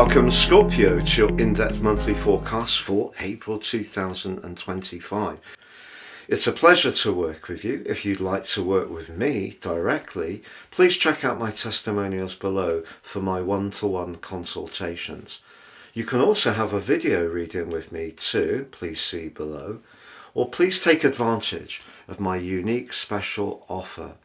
Welcome Scorpio to your in-depth monthly forecast for April 2025. It's a pleasure to work with you. If you'd like to work with me directly, please check out my testimonials below for my one-to-one consultations. You can also have a video reading with me too, please see below, or please take advantage of my unique special offer.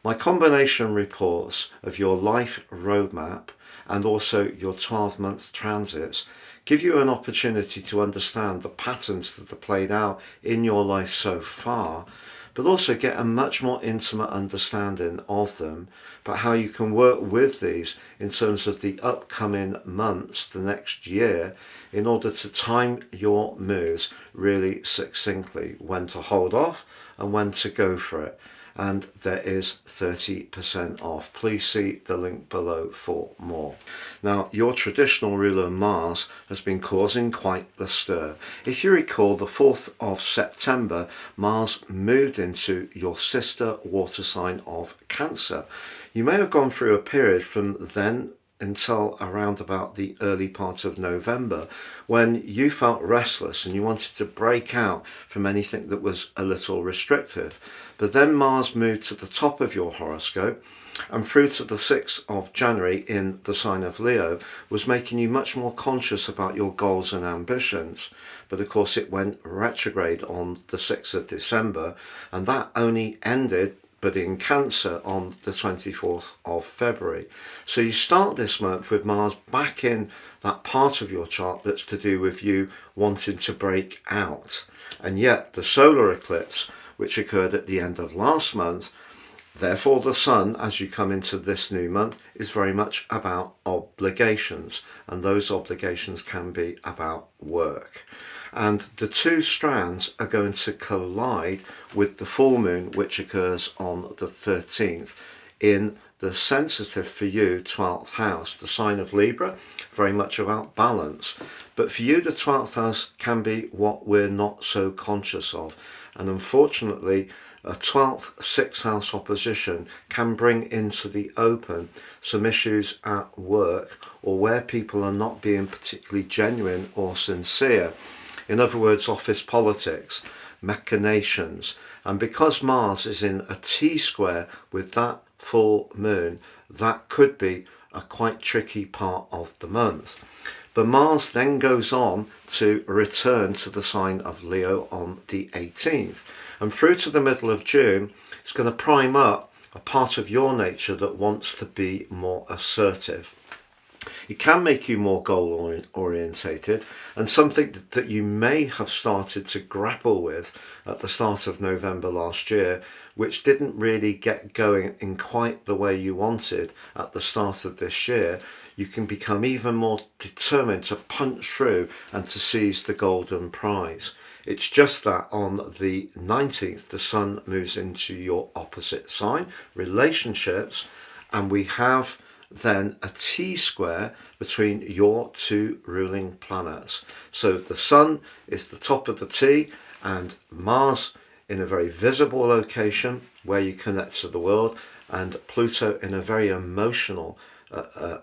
My combination reports of your life roadmap and also your 12-month transits give you an opportunity to understand the patterns that are played out in your life so far, but also get a much more intimate understanding of them, but how you can work with these in terms of the upcoming months, the next year, in order to time your moves really succinctly, when to hold off and when to go for it. And there is 30% off. Please see the link below for more. Now, your traditional ruler Mars has been causing quite the stir. If you recall, the 4th of September, Mars moved into your sister water sign of Cancer. You may have gone through a period from then until around about the early part of November when you felt restless and you wanted to break out from anything that was a little restrictive. But then Mars moved to the top of your horoscope and through to the 6th of January in the sign of Leo was making you much more conscious about your goals and ambitions. But of course it went retrograde on the 6th of December and that only ended but in Cancer on the 24th of February. So you start this month with Mars back in that part of your chart that's to do with you wanting to break out. And yet the solar eclipse, which occurred at the end of last month, therefore the Sun, as you come into this new month, is very much about obligations, and those obligations can be about work. And the two strands are going to collide with the full moon, which occurs on the 13th in the sensitive for you 12th house, the sign of Libra, very much about balance. But for you, the 12th house can be what we're not so conscious of. And unfortunately, a 12th, 6th house opposition can bring into the open some issues at work or where people are not being particularly genuine or sincere. In other words, office politics, machinations. And because Mars is in a T-square with that full moon, that could be a quite tricky part of the month. But Mars then goes on to return to the sign of Leo on the 18th. And through to the middle of June, it's going to prime up a part of your nature that wants to be more assertive. It can make you more goal orientated, and something that you may have started to grapple with at the start of November last year, which didn't really get going in quite the way you wanted at the start of this year. You can become even more determined to punch through and to seize the golden prize. It's just that on the 19th, the Sun moves into your opposite sign, relationships, and we have then a T-square between your two ruling planets. So the Sun is the top of the T and Mars in a very visible location where you connect to the world, and Pluto in a very emotional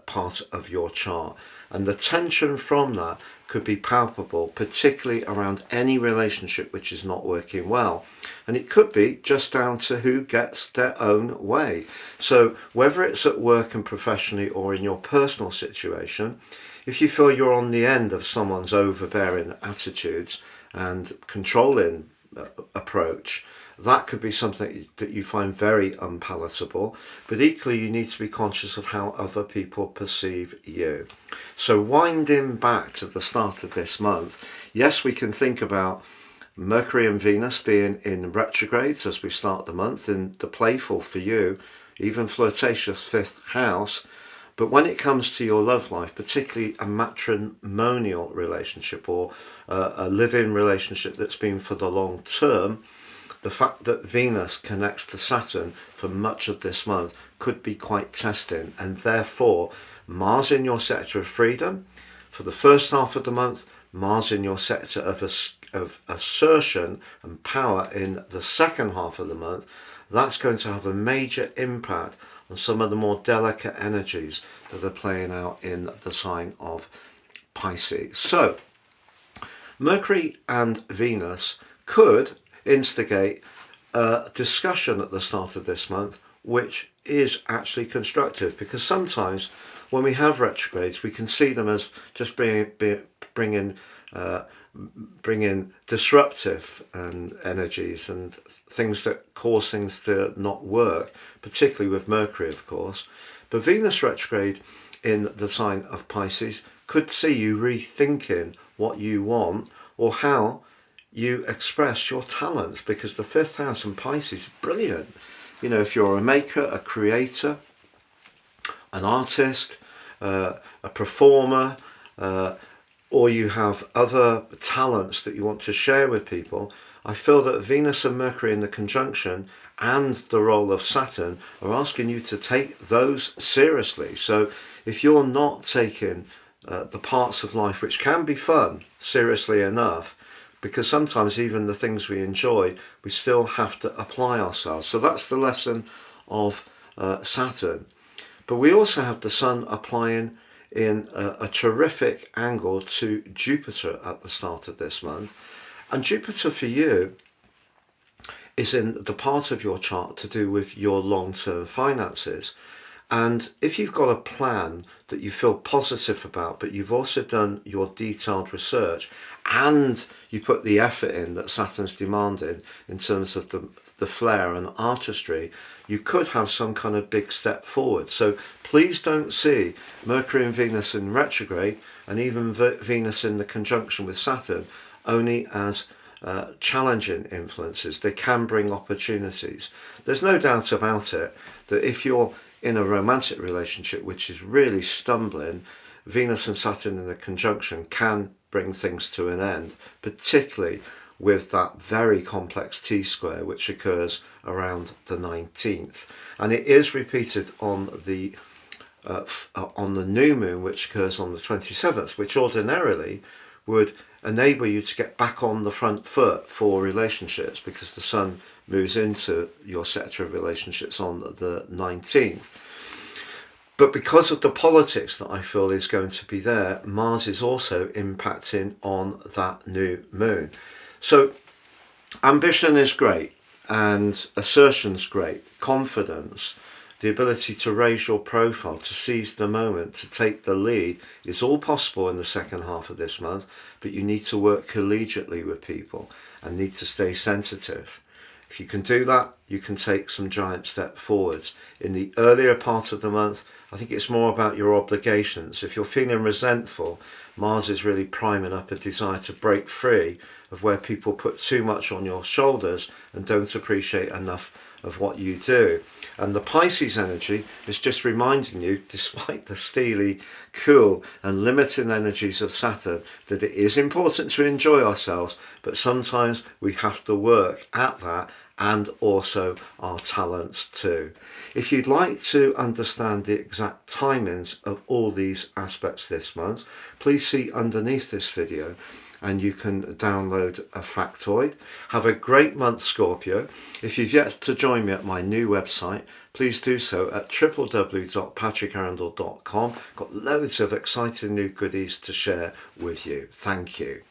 part of your chart. And the tension from that could be palpable, particularly around any relationship which is not working well. And it could be just down to who gets their own way. So whether it's at work and professionally or in your personal situation, if you feel you're on the end of someone's overbearing attitudes and controlling approach, that could be something that you find very unpalatable, but equally you need to be conscious of how other people perceive you. So winding back to the start of this month, yes, we can think about Mercury and Venus being in retrogrades as we start the month in the playful for you, even flirtatious 5th house. But when it comes to your love life, particularly a matrimonial relationship or a live-in relationship that's been for the long term, the fact that Venus connects to Saturn for much of this month could be quite testing, and therefore Mars in your sector of freedom for the first half of the month, Mars in your sector of assertion and power in the second half of the month. That's going to have a major impact and some of the more delicate energies that are playing out in the sign of Pisces. So, Mercury and Venus could instigate a discussion at the start of this month, which is actually constructive, because sometimes when we have retrogrades, we can see them as just bringing disruptive energies and things that cause things to not work, particularly with Mercury, of course. But Venus retrograde in the sign of Pisces could see you rethinking what you want or how you express your talents, because the fifth house in Pisces is brilliant. You know, if you're a maker, a creator, an artist, a performer, or you have other talents that you want to share with people, I feel that Venus and Mercury in the conjunction and the role of Saturn are asking you to take those seriously. So if you're not taking the parts of life which can be fun seriously enough, because sometimes even the things we enjoy, we still have to apply ourselves. So that's the lesson of Saturn. But we also have the Sun applying in a terrific angle to Jupiter at the start of this month. And Jupiter for you is in the part of your chart to do with your long-term finances. And if you've got a plan that you feel positive about, but you've also done your detailed research and you put the effort in that Saturn's demanding in terms of the flair and artistry, you could have some kind of big step forward. So please don't see Mercury and Venus in retrograde and even Venus in the conjunction with Saturn only as challenging influences. They can bring opportunities. There's no doubt about it that if you're in a romantic relationship which is really stumbling, Venus and Saturn in the conjunction can bring things to an end, particularly with that very complex T-square which occurs around the 19th. And it is repeated on the new moon, which occurs on the 27th, which ordinarily would enable you to get back on the front foot for relationships, because the Sun moves into your sector of relationships on the 19th. But because of the politics that I feel is going to be there, Mars is also impacting on that new moon. So ambition is great, and assertion's great, confidence, the ability to raise your profile, to seize the moment, to take the lead is all possible in the second half of this month, but you need to work collegiately with people and need to stay sensitive. If you can do that, you can take some giant step forwards. In the earlier part of the month, I think it's more about your obligations. If you're feeling resentful, Mars is really priming up a desire to break free of where people put too much on your shoulders and don't appreciate enough of what you do. And the Pisces energy is just reminding you, despite the steely, cool and limiting energies of Saturn, that it is important to enjoy ourselves, but sometimes we have to work at that and also our talents too. If you'd like to understand the exact timings of all these aspects this month, please see underneath this video and you can download a factoid. Have a great month, Scorpio. If you've yet to join me at my new website, please do so at www.patrickarundell.com. Got loads of exciting new goodies to share with you. Thank you.